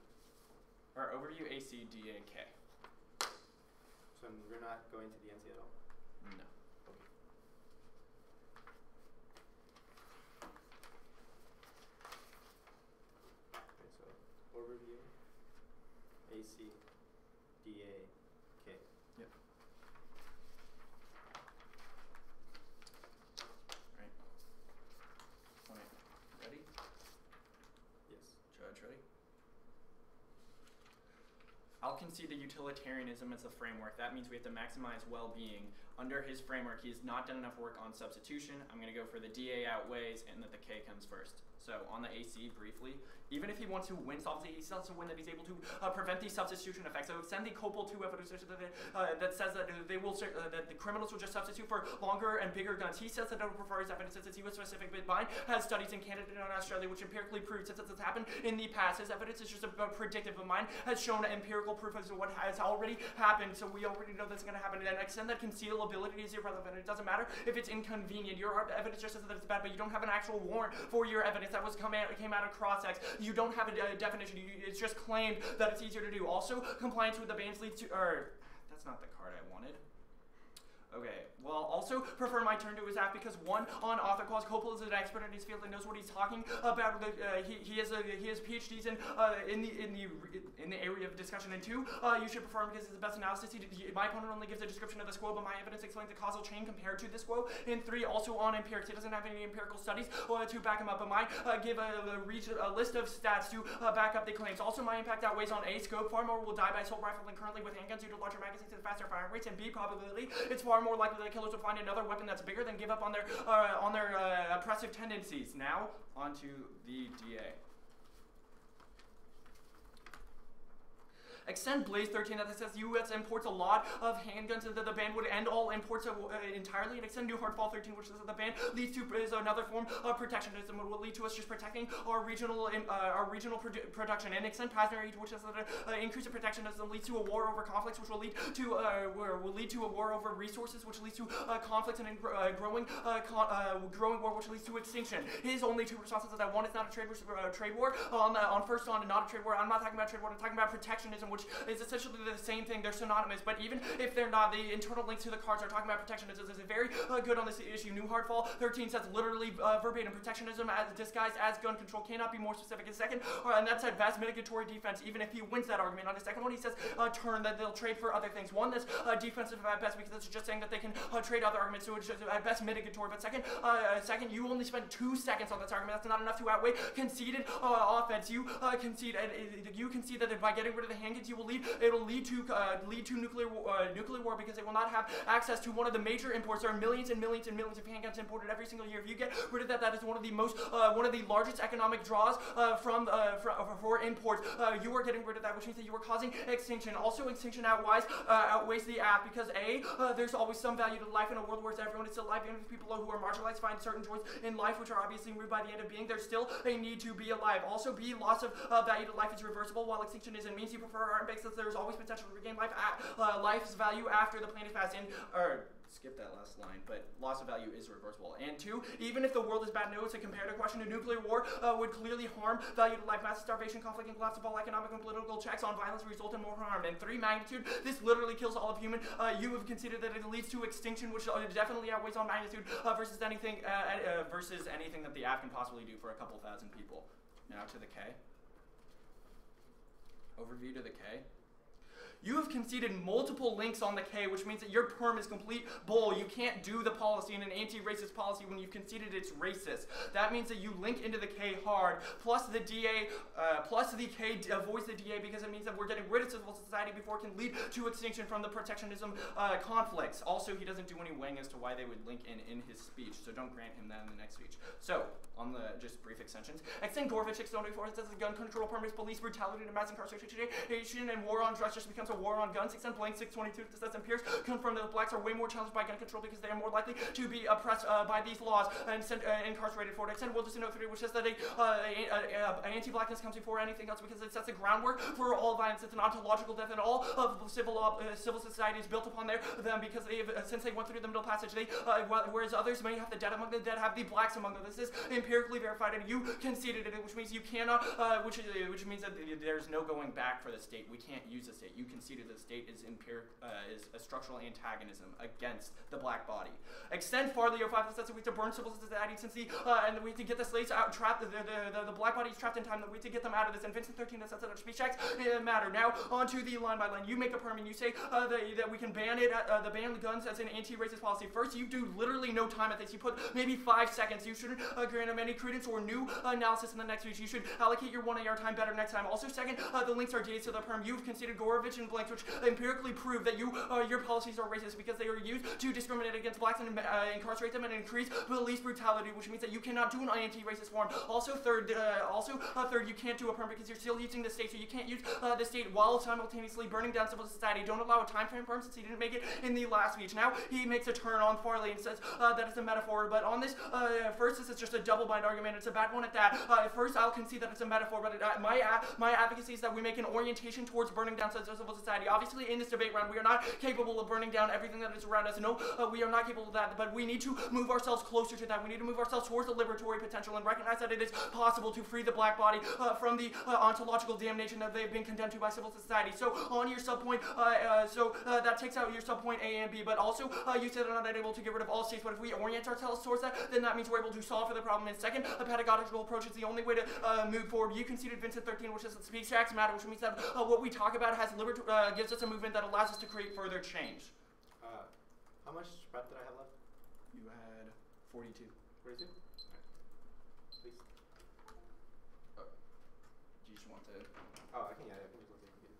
or overview AC, DA, K. So we're not going to the NC at all? No. Okay. Okay, so overview, AC, DA, K. Yep. Right. Alright, ready? Yes. Judge, ready? I'll concede that utilitarianism is the framework. That means we have to maximize well-being. Under his framework, he has not done enough work on substitution. I'm going to go for the DA outweighs and that the K comes first. So on the AC, briefly, even if he wants to win solves, he still has to win that he's able to prevent these substitution effects. So extend the Copal 2 evidence that says that they will that the criminals will just substitute for longer and bigger guns. He says that it would prefer his evidence since it's US specific, but mine has studies in Canada and Australia which empirically prove since it's happened in the past. His evidence is just a predictive, but mine has shown empirical proof as to what has already happened. So we already know that's going to happen. And extend that concealability is irrelevant. It doesn't matter if it's inconvenient. Your evidence just says that it's bad, but you don't have an actual warrant for your evidence that came out of cross-ex. You don't have a definition. It's just claimed that it's easier to do. Also, compliance with the bans leads to, that's not the card I wanted. Okay, well, also prefer my turn to his app because one, on author clause, Copal is an expert in his field and knows what he's talking about. He has PhDs in the area of discussion. And two, you should prefer him because it's the best analysis. My opponent only gives a description of this quo, but my evidence explains the causal chain compared to this quo. And three, also on empirics, he doesn't have any empirical studies to back him up, but mine give a list of stats to back up the claims. Also, my impact outweighs on A, scope. Far more will die by assault rifle than currently with handguns due to larger magazines and faster firing rates. And B, probability, it's far more likely that killers will find another weapon that's bigger than give up on their oppressive tendencies. Now, onto the DA. Extend Blaze 13 that says U.S. imports a lot of handguns and that the ban would end all imports entirely, and extend New Hardfall 13, which says that the ban leads to is another form of protectionism, which will lead to us just protecting our regional production, and extend Pasner, which says that increase of protectionism leads to a war over conflicts, which will lead to a war over resources, which leads to conflicts and growing war, which leads to extinction. His only two responses to that: one, it's not a trade war. On first on, not a trade war. I'm not talking about trade war. I'm talking about protectionism, which is essentially the same thing. They're synonymous, but even if they're not, the internal links to the cards are talking about protectionism. This is very good on this issue. New Hardfall 13 says literally verbatim, protectionism as disguised as gun control cannot be more specific. And second, and that's at best mitigatory defense, even if he wins that argument. On the second one, he says turn that they'll trade for other things. One, that's defensive at best because it's just saying that they can trade other arguments, so it's just at best mitigatory. But second, you only spent 2 seconds on this argument. That's not enough to outweigh conceded offense. You concede that by getting rid of the handguns, it'll lead to nuclear war because they will not have access to one of the major imports. There are millions and millions and millions of handguns imported every single year. If you get rid of that, that is one of the largest economic draws for imports. You are getting rid of that, which means that you are causing extinction. Also, extinction outweighs the app because A, there's always some value to life in a world where everyone is still alive. Even if people who are marginalized find certain joys in life, which are obviously removed by the end of being, there's still a need to be alive. Also, B, loss of value to life is reversible, while extinction isn't. Means you prefer art makes that there's always potential to regain life's value after the planet passed. skip that last line, but loss of value is reversible. And 2, even if the world is bad news, a comparative question to nuclear war would clearly harm value to life, massive starvation, conflict, and collapse of all economic and political checks on violence result in more harm. And 3, magnitude, this literally kills all of human. You have conceded that it leads to extinction, which definitely outweighs on magnitude versus anything that the app can possibly do for a couple thousand people. Now to the K. Overview to the K. You have conceded multiple links on the K, which means that your perm is complete bull. You can't do the policy in an anti-racist policy when you've conceded it's racist. That means that you link into the K hard, plus the DA, plus the K avoids the DA because it means that we're getting rid of civil society before it can lead to extinction from the protectionism conflicts. Also, he doesn't do any weighing as to why they would link in his speech, so don't grant him that in the next speech. So, on the just brief extensions, extend Gorvich, extending force as gun control permits police brutality to mass incarceration and war on drugs just becomes a war on guns. Extend blank 622 to Stetson Pierce confirm that the blacks are way more challenged by gun control because they are more likely to be oppressed by these laws and incarcerated for it. Extend World Just 3, which says that anti-blackness comes before anything else because it sets the groundwork for all violence. It's an ontological death, and all of civil society is built upon them because they have, since they went through the Middle Passage, whereas others may have the dead among the dead, have the blacks among them. This is empirically verified, and you conceded it, which means you cannot, which means that there's no going back for the state. We can't use the state. You conceded the state is a structural antagonism against the black body. Extend farther your 5 that we have to burn civil society since and we have to get the slaves out trapped. The black body is trapped in time. That we have to get them out of this. And Vincent 13 that says that speech acts matter. Now on to the line by line. You make a perm and you say that we can ban it. The ban guns as an anti-racist policy. First, you do literally no time at this. You put maybe 5 seconds. You shouldn't grant them any credence or new analysis in the next speech. You should allocate your 1 AR time better next time. Also, second, the links are dates to the perm. You've conceded Gorovich and blanks, which empirically prove that your policies are racist because they are used to discriminate against blacks and incarcerate them and increase police brutality, which means that you cannot do an anti-racist form. Also, third, you can't do a perm because you're still using the state, so you can't use the state while simultaneously burning down civil society. Don't allow a time frame perm since he didn't make it in the last speech. Now he makes a turn on Farley and says that it's a metaphor, but on this, first this is just a double-bind argument. It's a bad one at that. First, I'll concede that it's a metaphor, but my advocacy is that we make an orientation towards burning down civil society. Obviously, in this debate round, we are not capable of burning down everything that is around us. No, we are not capable of that, but we need to move ourselves closer to that. We need to move ourselves towards the liberatory potential and recognize that it is possible to free the black body from the ontological damnation that they've been condemned to by civil society. So on your subpoint, that takes out your subpoint A and B, but also you said I'm not able to get rid of all states, but if we orient ourselves towards that, then that means we're able to solve for the problem. And second, a pedagogical approach is the only way to move forward. You conceded Vincent 13, which is that speech acts matter, which means that what we talk about gives us a movement that allows us to create further change. How much prep did I have left? You had 42. 42? Alright. Please. Do you just want to? Oh, I can just look at the computer.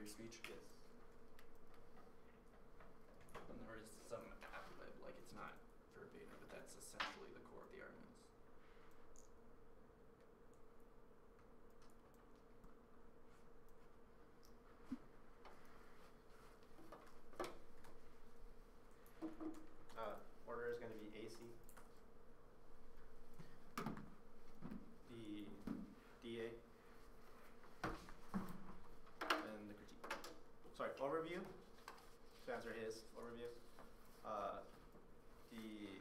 Speech? Yes. And there is some ad-lib, like it's not verbatim, but that's essentially the core of the arguments. Order is going to be AC. The DA. Overview, to answer his overview, the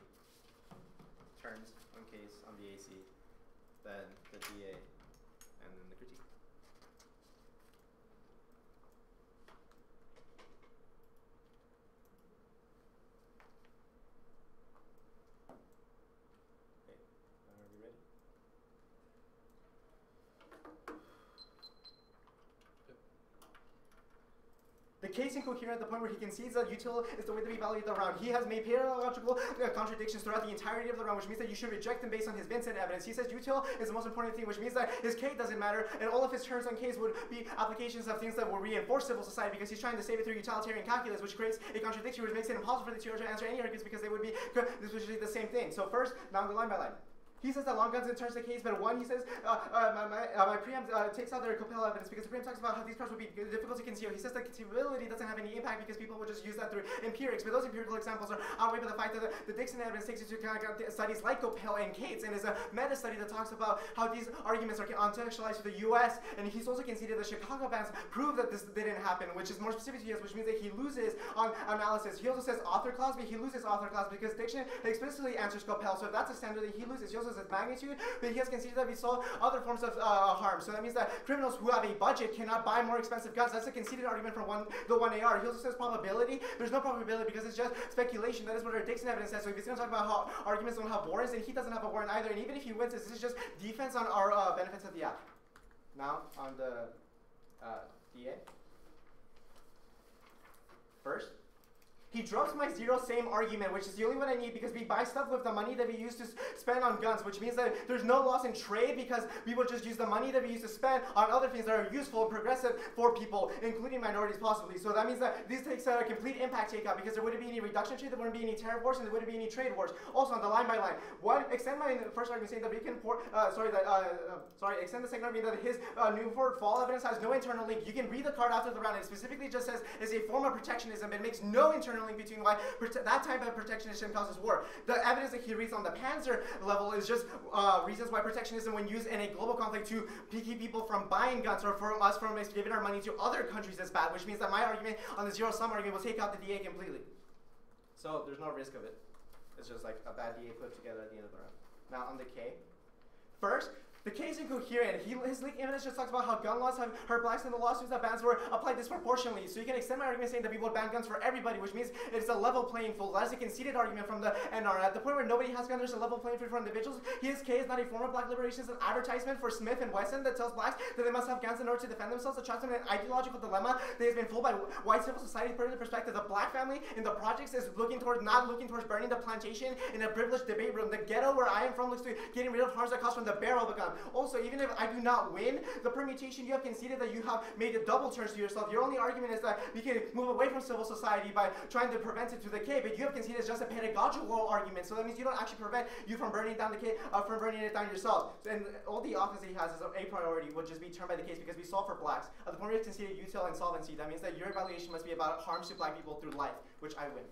terms on case on the AC, then the DA, and then the critique. Okay, are we ready? case incoherent at the point where he concedes that util is the way to be evaluated the round. He has made paradoxical contradictions throughout the entirety of the round, which means that you should reject him based on his Vincent evidence. He says util is the most important thing, which means that his K doesn't matter, and all of his terms on Ks would be applications of things that will reinforce civil society because he's trying to save it through utilitarian calculus, which creates a contradiction which makes it impossible for the tutor to answer any arguments because they would be the same thing. So first, now the line by line. He says that long guns in terms of the case, but one, he says, my preamp takes out their compel evidence because the preamp talks about how these parts would be difficult to conceal. He says that concealability doesn't have any impact because people would just use that through empirics, but those empirical examples are outweighed by the fact that the Dixon evidence takes into account studies like Gopel and Cates, and is a meta study that talks about how these arguments are contextualized to the US, and he's also conceded that Chicago bans prove that this didn't happen, which is more specific to US, which means that he loses on analysis. He also says author clause, but he loses author clause because Dixon explicitly answers Gopel, so if that's a standard that he loses, he also says magnitude, but he has conceded that we saw other forms of harm. So that means that criminals who have a budget cannot buy more expensive guns. That's a conceded argument from the 1AR. He also says probability. There's no probability because it's just speculation. That is what our Dixon evidence says. So if he's going to talk about how arguments don't have warrants, then he doesn't have a warrant either. And even if he wins, this is just defense on our benefits of the act. Now, on the DA. First, he drops my zero same argument, which is the only one I need because we buy stuff with the money that we used to spend on guns, which means that there's no loss in trade because we will just use the money that we used to spend on other things that are useful and progressive for people, including minorities possibly. So that means that this takes a complete impact takeout because there wouldn't be any reduction trade, there wouldn't be any tariff wars, and there wouldn't be any trade wars. Also, on the line by line, one, extend my first argument saying that we can extend the second argument that his Newport fall evidence has no internal link. You can read the card after the round. It specifically just says it's a form of protectionism. It makes no internal link between why that type of protectionism causes war. The evidence that he reads on the Panzer level is just reasons why protectionism, when used in a global conflict to keep people from buying guns or for us from giving our money to other countries, is bad, which means that my argument on the zero-sum argument will take out the DA completely. So there's no risk of it. It's just like a bad DA put together at the end of the round. Now on the K. First, the case is incoherent. His leak evidence just talks about how gun laws have hurt blacks and the lawsuits that bans were applied disproportionately. So you can extend my argument saying that we would ban guns for everybody, which means it's a level playing field. That is a conceded argument from the NR. At the point where nobody has guns, there's a level playing field for individuals. His K is not a form of black liberation. It's an advertisement for Smith & Wesson that tells blacks that they must have guns in order to defend themselves. It traps them in an ideological dilemma that has been fooled by white civil society put into perspective. The black family in the projects is not looking towards burning the plantation in a privileged debate room. The ghetto where I am from looks to getting rid of harms that cost from the barrel of a gun. Also, even if I do not win the permutation, you have conceded that you have made a double turns to yourself. Your only argument is that we can move away from civil society by trying to prevent it to the K, but you have conceded it's just a pedagogical argument. So that means you don't actually prevent you from burning down the K, from burning it down yourself. And all the offense that he has as a priority would just be turned by the case because we solve for blacks. At the point where you conceded util and solvency, that means that your evaluation must be about harms to black people through life, which I win.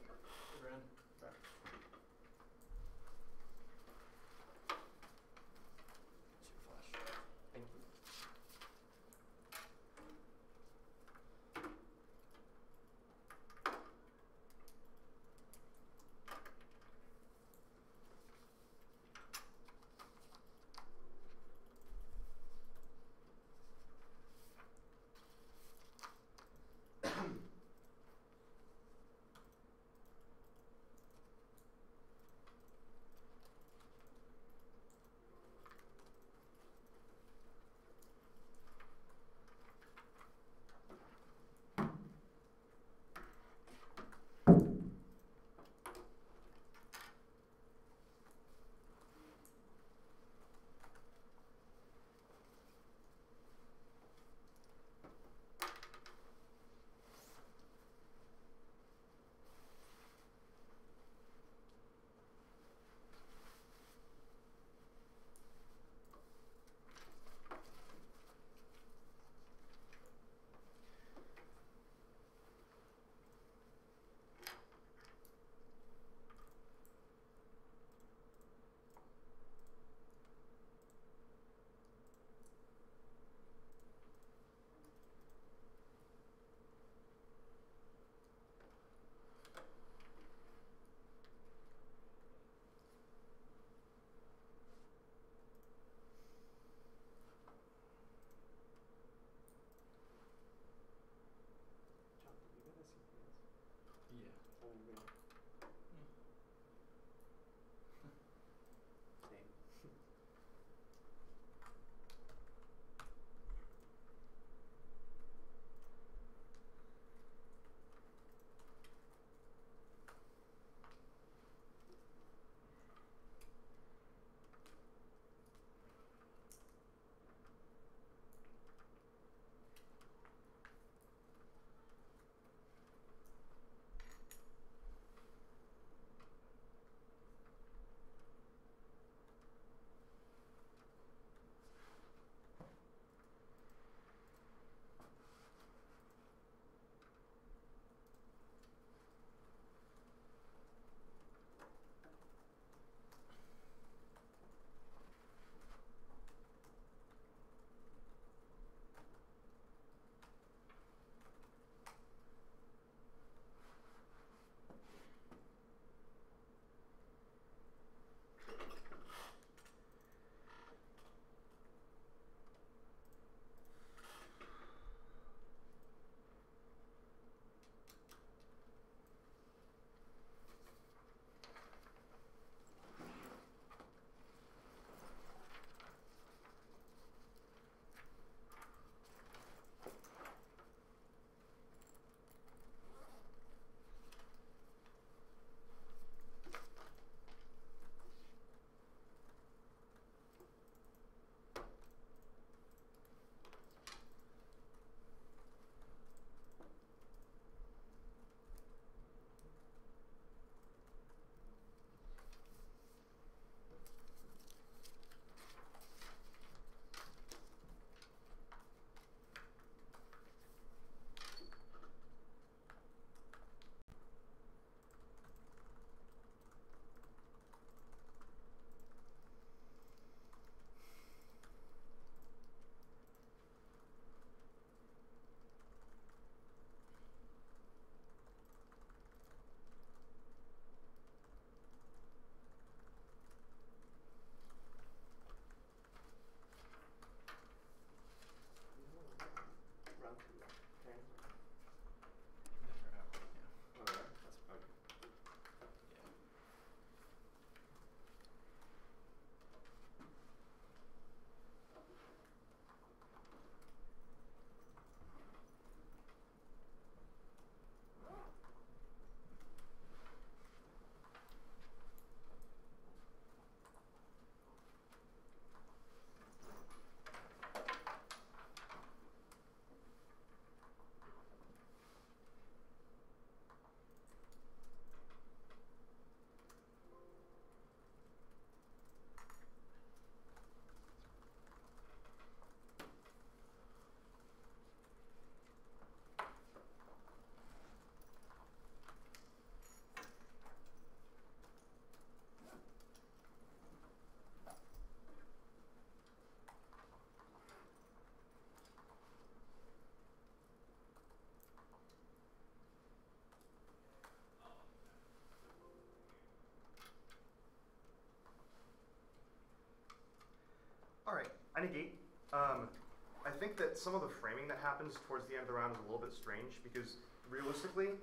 All right, I negate. I think that some of the framing that happens towards the end of the round is a little bit strange because realistically,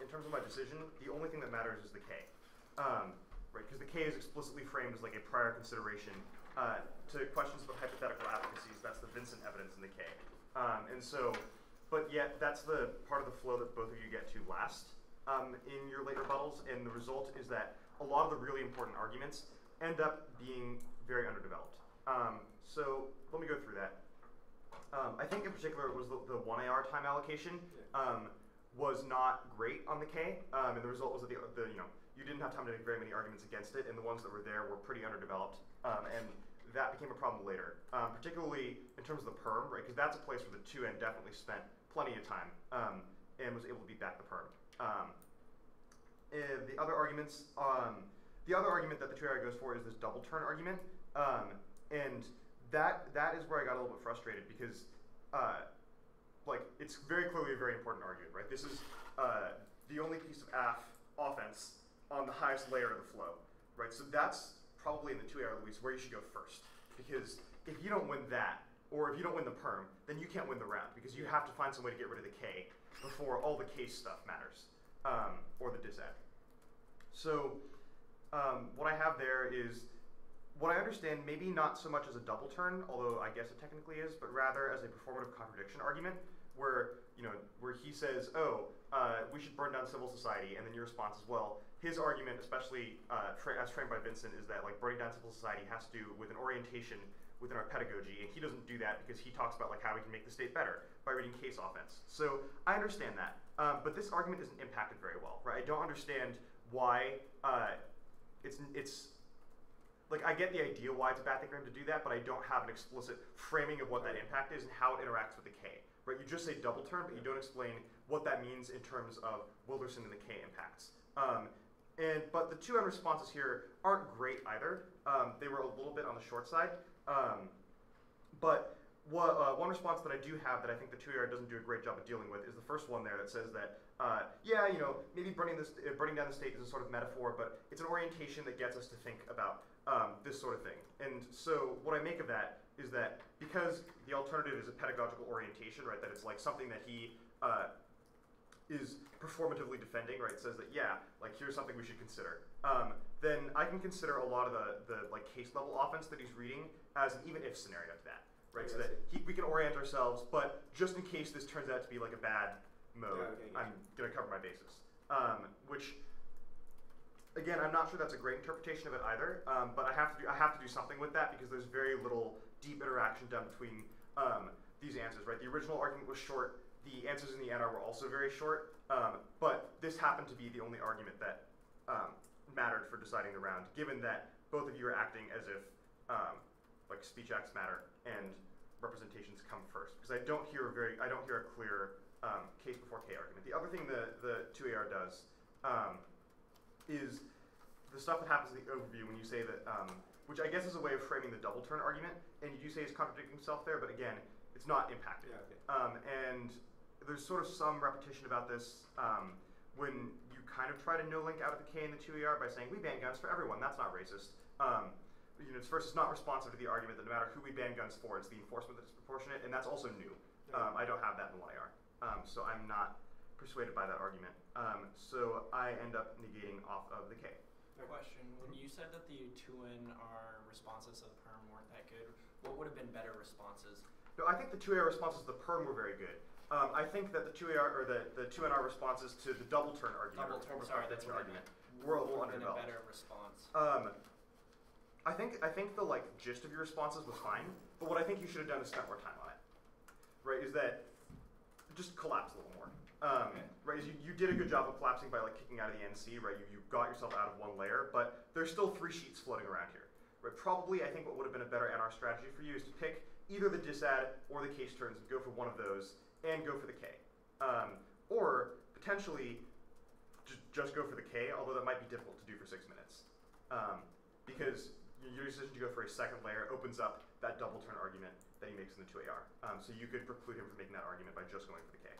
in terms of my decision, the only thing that matters is the K. Right, because the K is explicitly framed as like a prior consideration to questions about hypothetical advocacies. That's the Vincent evidence in the K. And so, but yet that's the part of the flow that both of you get to last in your late rebuttals, and the result is that a lot of the really important arguments end up being very underdeveloped. So let me go through that. I think in particular it was the 1AR time allocation was not great on the K, and the result was that you didn't have time to make very many arguments against it, and the ones that were there were pretty underdeveloped, and that became a problem later, particularly in terms of the perm, right? Because that's a place where the 2N definitely spent plenty of time and was able to beat back the perm. And the other arguments, the other argument that the 2AR goes for is this double turn argument, and that is where I got a little bit frustrated because like it's very clearly a very important argument, right? This is the only piece of offense on the highest layer of the flow, right? So that's probably in the 2AR Luis where you should go first, because if you don't win that, or if you don't win the perm, then you can't win the round because you have to find some way to get rid of the K before all the case stuff matters, or the disad. So what I have there is what I understand maybe not so much as a double turn, although I guess it technically is, but rather as a performative contradiction argument where where he says, oh, we should burn down civil society, and then your response is, well, his argument, especially as framed by Vincent, is that like burning down civil society has to do with an orientation within our pedagogy, and he doesn't do that because he talks about like how we can make the state better by reading case offense. So I understand that, but this argument isn't impacted very well, right? I don't understand why it's like I get the idea why it's a bad thing for him to do that, but I don't have an explicit framing of what that impact is and how it interacts with the K. Right? You just say double turn, but you don't explain what that means in terms of Wilderson and the K impacts. But the 2N responses here aren't great either. They were a little bit on the short side. But one response that I do have that I think the 2AR doesn't do a great job of dealing with is the first one there that says that, yeah, maybe burning down the state is a sort of metaphor, but it's an orientation that gets us to think about this sort of thing. And so what I make of that is that because the alternative is a pedagogical orientation, right, that it's like something that he is performatively defending, right, says that, yeah, like here's something we should consider, then I can consider a lot of the like case level offense that he's reading as an even if scenario to that, right, so that we can orient ourselves, but just in case this turns out to be like a bad mode, I'm gonna cover my bases, which again, I'm not sure that's a great interpretation of it either, but I have to do something with that because there's very little deep interaction done between these answers, right? The original argument was short. The answers in the NR were also very short, but this happened to be the only argument that mattered for deciding the round, given that both of you are acting as if like speech acts matter and representations come first. Because I don't hear a clear case before K argument. The other thing the 2AR does is the stuff that happens in the overview when you say that, which I guess is a way of framing the double turn argument, and you do say he's contradicting himself there, but again, it's not impacted. And there's sort of some repetition about this when you kind of try to no-link out of the K and the 2AR by saying, we ban guns for everyone, that's not racist. First, it's not responsive to the argument that no matter who we ban guns for, it's the enforcement that's disproportionate, and that's also new. I don't have that in the YR, so I'm not persuaded by that argument. So I end up negating off of the K. Question, when you said that the 2NR responses to the perm weren't that good, what would have been better responses? No, I think the 2AR responses to the perm were very good. I think that the 2AR or the 2NR responses to the double turn argument, were a little underdeveloped. A better response. I think the like gist of your responses was fine, but what I think you should have done is spent more time on it. Right? Is that just collapse a little more. Right? You did a good job of collapsing by like kicking out of the NC. Right? You got yourself out of one layer, but there's still 3 sheets floating around here. Right? Probably, I think what would have been a better NR strategy for you is to pick either the disad or the case turns and go for one of those and go for the K. Or potentially just go for the K, although that might be difficult to do for 6 minutes. Because your decision to go for a second layer opens up that double turn argument that he makes in the 2AR. So you could preclude him from making that argument by just going for the K.